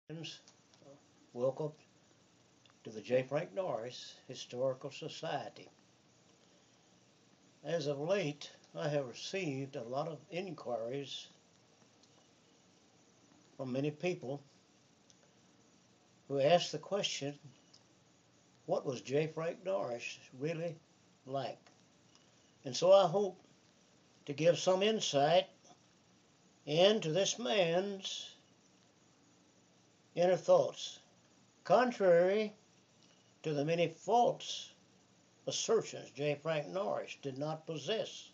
Friends, welcome to the J. Frank Norris Historical Society. As of late, I have received a lot of inquiries from many people who ask the question, what was J. Frank Norris really like? And so I hope to give some insight into this man's inner thoughts. Contrary to the many false assertions, J. Frank Norris did not possess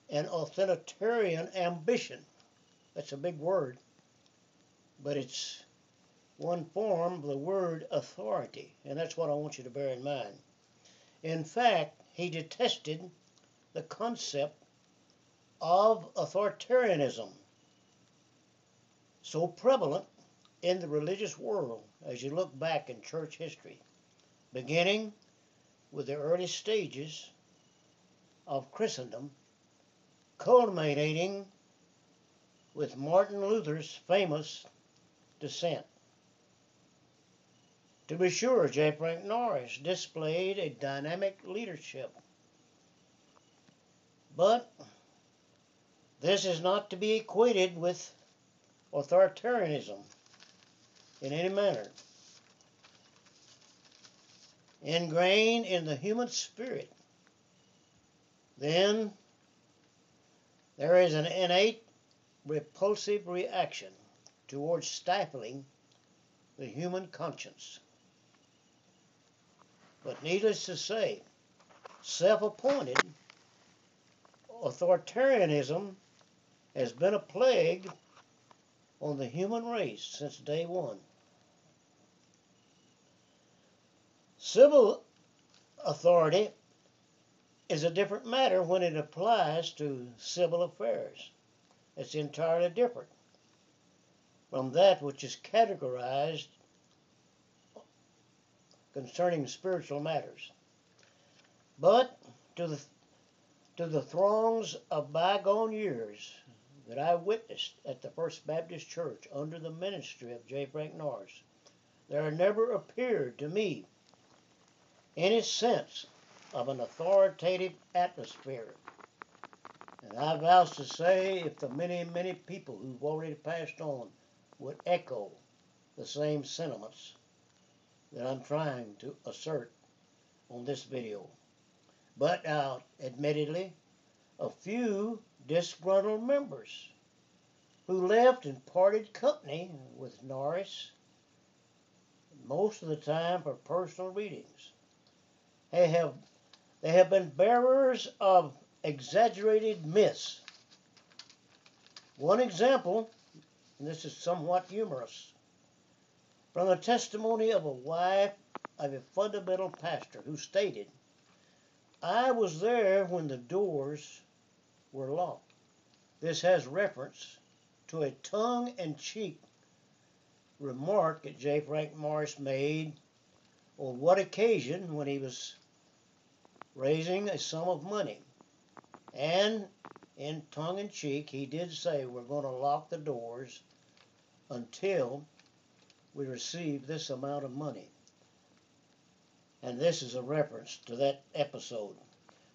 an authoritarian ambition. That's a big word, but it's one form of the word authority, and that's what I want you to bear in mind. In fact, he detested the concept of authoritarianism, so prevalent in the religious world as you look back in church history, beginning with the early stages of Christendom, culminating with Martin Luther's famous dissent. To be sure, J. Frank Norris displayed a dynamic leadership, but this is not to be equated with authoritarianism in any manner. Ingrained in the human spirit, then there is an innate repulsive reaction towards stifling the human conscience. But needless to say, self-appointed authoritarianism has been a plague on the human race since day one. Civil authority is a different matter when it applies to civil affairs. It's entirely different from that which is categorized concerning spiritual matters. But to the throngs of bygone years that I witnessed at the First Baptist Church under the ministry of J. Frank Norris, there never appeared to me any sense of an authoritative atmosphere. And I vows to say, if the many, many people who've already passed on would echo the same sentiments that I'm trying to assert on this video. But admittedly, a few disgruntled members who left and parted company with Norris, most of the time for personal readings. They have been bearers of exaggerated myths. One example, and this is somewhat humorous, from the testimony of a wife of a fundamental pastor who stated, "I was there when the doors were locked." This has reference to a tongue-in-cheek remark that J. Frank Norris made on what occasion when he was raising a sum of money. And in tongue-in-cheek, he did say, "We're going to lock the doors until we receive this amount of money." And this is a reference to that episode.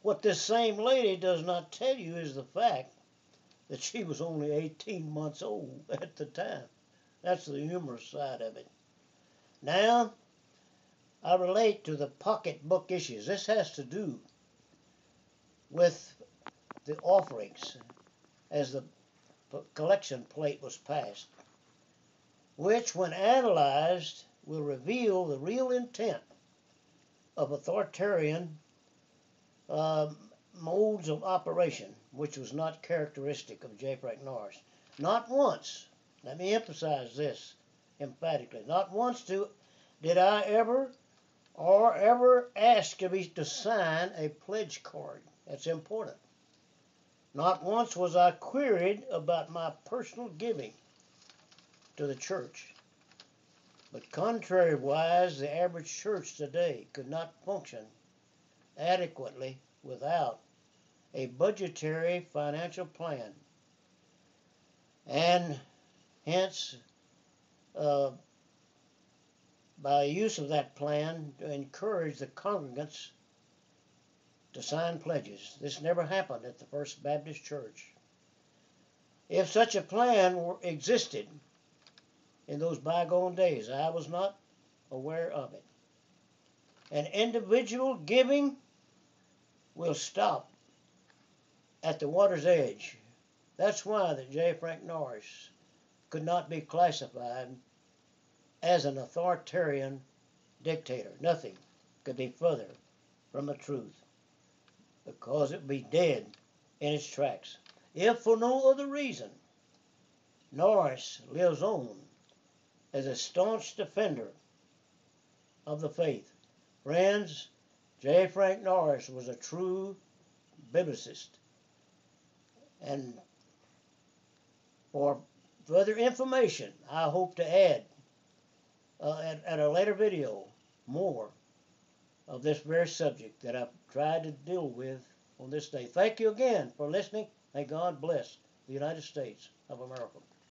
What this same lady does not tell you is the fact that she was only 18 months old at the time. That's the humorous side of it. Now, I relate to the pocketbook issues. This has to do with the offerings as the collection plate was passed, which, when analyzed, will reveal the real intent of authoritarian modes of operation, which was not characteristic of J. Frank Norris. Not once, let me emphasize this emphatically, not once did I ever ask to sign a pledge card. That's important. Not once was I queried about my personal giving to the church. But contrariwise, the average church today could not function adequately without a budgetary financial plan. And hence, uh, by use of that plan to encourage the congregants to sign pledges. This never happened at the First Baptist Church. If such a plan existed in those bygone days, I was not aware of it. And individual giving will stop at the water's edge. That's why that J. Frank Norris could not be classified as an authoritarian dictator. Nothing could be further from the truth, because it would be dead in its tracks. If for no other reason, Norris lives on as a staunch defender of the faith. Friends, J. Frank Norris was a true biblicist. And for further information, I hope to add at a later video more of this very subject that I've tried to deal with on this day. Thank you again for listening. May God bless the United States of America.